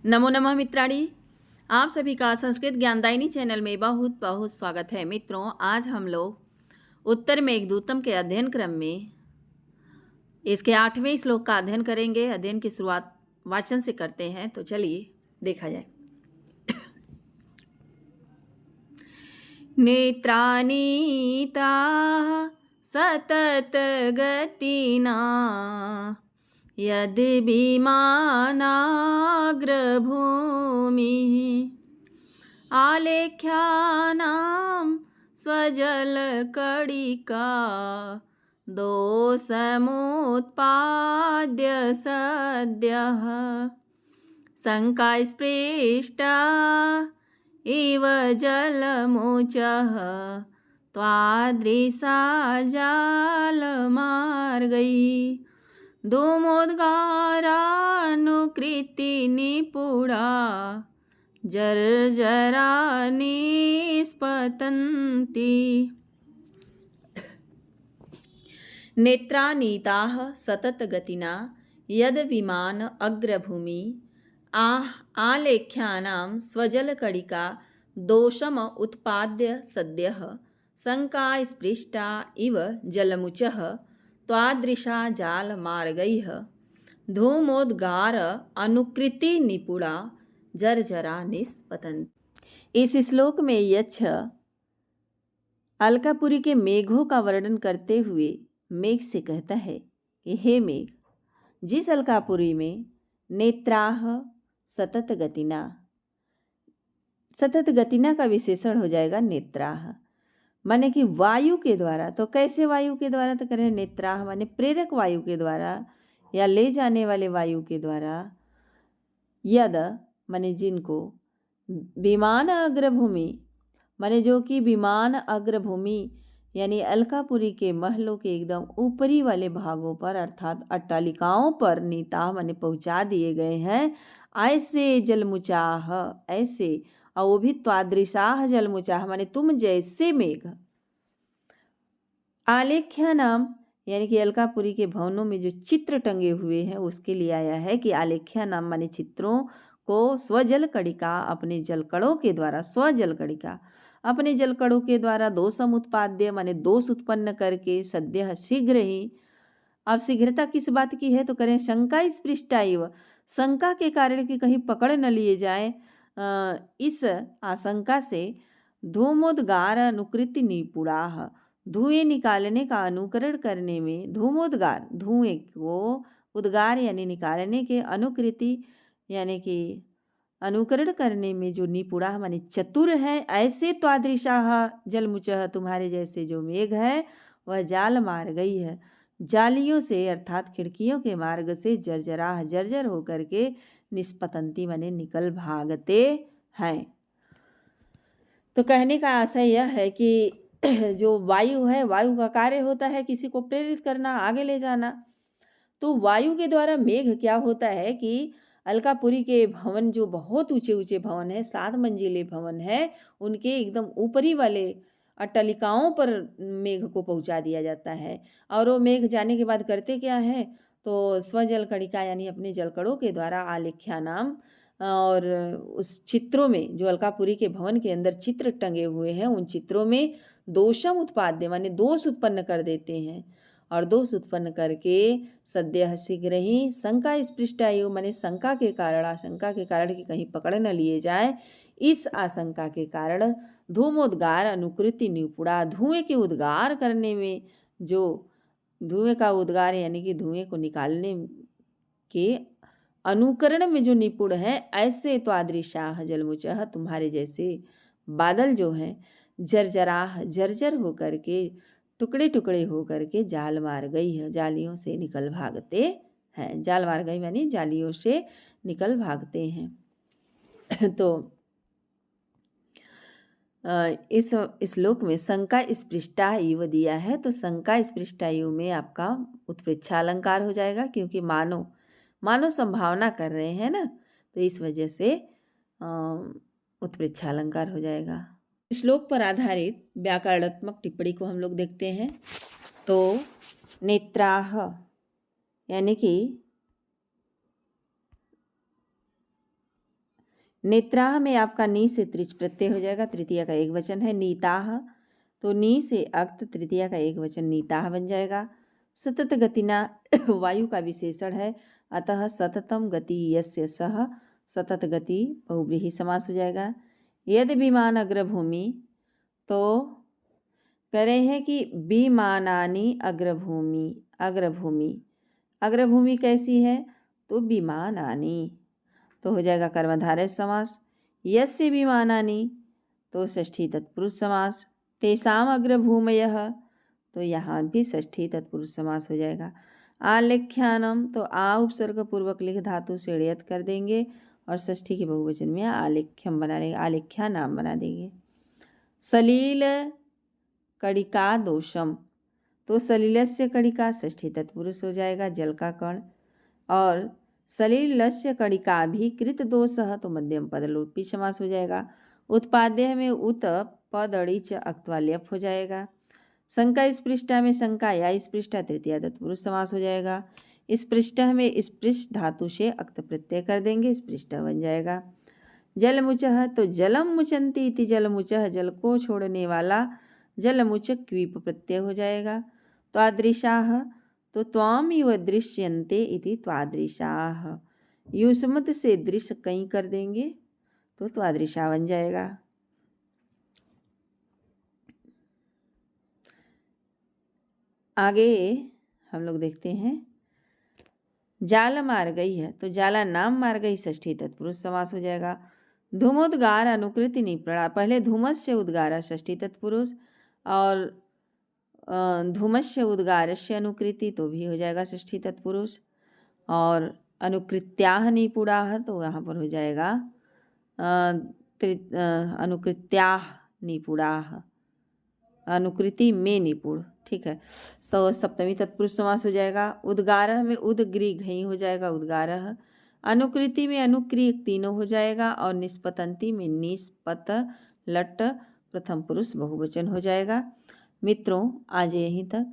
नमो नमः मित्राणी। आप सभी का संस्कृत ज्ञानदायिनी चैनल में बहुत बहुत स्वागत है। मित्रों, आज हम लोग उत्तर मेघदूतम के अध्ययन क्रम में इसके 8वें श्लोक का अध्ययन करेंगे। अध्ययन की शुरुआत वाचन से करते हैं, तो चलिए देखा जाए। नेत्रानीता सतत गतिना यदि भीमानाग्रभूमिः आलेख्यानां स्वजलकणिका दोषमुत्पाद्य सद्यः शङ्कास्पृष्टा इव जलमुचः त्वादृशा जालमार्गैः धूमोद्गारानुकृति निपुणा जर्जरा निस्पतन्ति। नेत्रानीताः सततगतिना यद विमान अग्रभूमि आलेख्यानां स्वजलकणिका दोषम उत्पाद्य सद्यः शङ्का स्पृष्टा इव जलमुचः त्वादृशा जालमार्गैः धूमोद्गार अनुकृति निपुणा जर्जरा निस्पतन्ति। इस श्लोक में यक्ष अलकापुरी के मेघों का वर्णन करते हुए मेघ से कहता है कि हे मेघ, जिस अलकापुरी में नेत्राह सतत गतिना, सतत गतिना का विशेषण हो जाएगा नेत्राह, माने कि वायु के द्वारा। तो कैसे वायु के द्वारा? तो करें नेत्राह माने प्रेरक वायु के द्वारा या ले जाने वाले वायु के द्वारा। यद माने जिनको, विमान अग्रभूमि माने जो कि विमान अग्रभूमि यानी अलकापुरी के महलों के एकदम ऊपरी वाले भागों पर अर्थात अट्टालिकाओं पर नीता माने पहुंचा दिए गए हैं। ऐसे जलमुचाह, ऐसे, और वो भी त्वादृशाह जलमुचाह माने तुम जैसे मेघ। आलेख्या नाम यानी कि अलकापुरी के भवनों में जो चित्र टंगे हुए हैं उसके लिए आया है कि आलेख्या नाम माने चित्रों को स्वजल कणिका अपने जलकणों के द्वारा, स्वजल कणिका अपने जलकणों के द्वारा दोषम उत्पाद्य माने दोष उत्पन्न करके सद्य शीघ्र ही। अब शीघ्रता किस बात की है? तो करें शंका स्पृष्टा इव, शंका के कारण कि कहीं पकड़ न लिए जाए, इस आशंका से धूमोद्गार अनुकृति निपुणाः, धुएं निकालने का अनुकरण करने में, धूमोद्गार धुएं को, उद्गार यानी निकालने के, अनुकृति यानी कि अनुकरण करने में जो निपुणा माने चतुर है, ऐसे त्वादृशाः जलमुचः तुम्हारे जैसे जो मेघ है वह जाल मार गई है, जालियों से अर्थात खिड़कियों के मार्ग से जर्जराह जर्जर होकर के निष्पतंती माने निकल भागते हैं। तो कहने का आशय यह है कि जो वायु है, वायु का कार्य होता है किसी को प्रेरित करना, आगे ले जाना। तो वायु के द्वारा मेघ क्या होता है कि अलकापुरी के भवन जो बहुत ऊंचे ऊंचे भवन है, 7 मंजिले भवन है, उनके एकदम ऊपरी वाले अट्टालिकाओं पर मेघ को पहुंचा दिया जाता है। और वो मेघ जाने के बाद करते क्या है? तो स्वजल कणिका यानी अपने जलकणों के द्वारा आलेख्या नाम, और उस चित्रों में जो अलकापुरी के भवन के अंदर चित्र टंगे हुए हैं उन चित्रों में दोषम उत्पाद्य माने दोष उत्पन्न कर देते हैं, और दोष उत्पन्न करके सद्य शीघ्र ही शंका स्पृष्टायु माने शंका के कारण, आशंका के कारण कि कहीं पकड़ न लिए जाए, इस आशंका के कारण धूमोद्गार अनुकृति निपुणा, धुएं के उद्गार करने में, जो धुएं का उद्गार यानी कि धुएं को निकालने के अनुकरण में जो निपुण है, ऐसे त्वादृशाः जलमुचः तुम्हारे जैसे बादल जो हैं जर्जराह जर्जर होकर के, टुकड़े टुकड़े होकर के जाल मार गई है, जालियों से निकल भागते हैं। जाल मार गई यानी जालियों से निकल भागते हैं। तो इस श्लोक में शंका स्पृष्टा इव दिया है, तो शंका स्पृष्टा इव में आपका उत्प्रेक्षा अलंकार हो जाएगा, क्योंकि मानो मानो संभावना कर रहे हैं ना, तो इस वजह से उत्प्रेक्षा अलंकार हो जाएगा। श्लोक पर आधारित व्याकरणात्मक टिप्पणी को हम लोग देखते हैं। तो नेत्राह यानी कि नेत्राह में आपका नी से त्रिच प्रत्यय हो जाएगा, तृतीया का एक वचन है। नीताह, तो नी से अक्त, तृतीया का एक वचन नीताह बन जाएगा। सतत गतिना वायु का विशेषण है, अतः सततम गति यस्य सह, सतत गति बहुव्रीहि समास हो जाएगा। यदि विमान अग्रभूमि, तो कह रहे हैं कि विमानानि अग्रभूमि, अग्रभूमि, अग्रभूमि कैसी है, तो विमानानि, तो हो जाएगा कर्मधारय समास। यस्य विमानानि, तो षष्ठी तत्पुरुष समास। तेषाम अग्रभूमयः, तो यहाँ भी षष्ठी तत्पुरुष समास हो जाएगा। आलेख्यानम, तो आ उपसर्ग पूर्वक लिख धातु से ण्यत कर देंगे और षष्ठी के बहुवचन में आलेख्यम बना लेंगे, आलेख्या नाम बना देंगे। सलील कड़िका दोषम, तो सलीलस्य कड़िका षष्ठी तत्पुरुष हो जाएगा, जल का कण। और सलीलस्य कड़िका भी कृत दोषः, तो मध्यम पद लोपी समास हो जाएगा। उत्पाद्य में उत पद अड़िच अक्त्वाल्यप हो जाएगा। शंका स्पृष्टा में शंका या स्पृष्टा तृतीया तत्पुरुष समास हो जाएगा। स्पृष्टा में स्पृष्ट धातु से अक्त प्रत्यय कर देंगे, स्पृष्टा बन जाएगा। जलमुचः, तो जलम मुचंती इति जलमुचः, जल को छोड़ने वाला जलमुच क्वीप प्रत्यय हो जाएगा। त्वादृशाः, तो त्वाम इव दृश्यन्ते इति त्वादृशाः, युष्मत से दृश्य कहीं कर देंगे तो त्वादृशा बन जाएगा। आगे हम लोग देखते हैं जाल मार गई है, तो जाला नाम मार गई षष्ठी तत्पुरुष समास हो जाएगा। धूमोद्गार अनुकृति निपड़ा, पहले धूमस्य उद्गार षष्ठी तत्पुरुष और धूमस्य उद्गारस्य अनुकृति, तो भी हो जाएगा षष्ठी तत्पुरुष। और अनुकृत्याह निपुड़ाह, तो यहाँ पर हो जाएगा अनुकृत्याह निपुड़ाह, अनुकृति में निपुण, ठीक है। तो सप्तमी तत्पुरुष समास हो जाएगा। उद्गारह में उद्ग्री घई हो जाएगा उद्गारह। अनुकृति में अनुक्रिय तीनों हो जाएगा और निष्पतंती में निष्पत लट प्रथम पुरुष बहुवचन हो जाएगा। मित्रों, आज यहीं तक।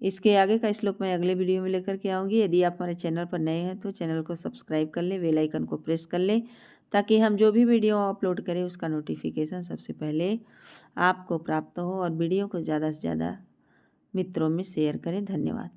इसके आगे का श्लोक मैं अगले वीडियो में लेकर के आऊँगी। यदि आप हमारे चैनल पर नए हैं तो चैनल को सब्सक्राइब कर लें, बेल आइकन को प्रेस कर लें, ताकि हम जो भी वीडियो अपलोड करें उसका नोटिफिकेशन सबसे पहले आपको प्राप्त हो। और वीडियो को ज़्यादा से ज़्यादा मित्रों में शेयर करें। धन्यवाद।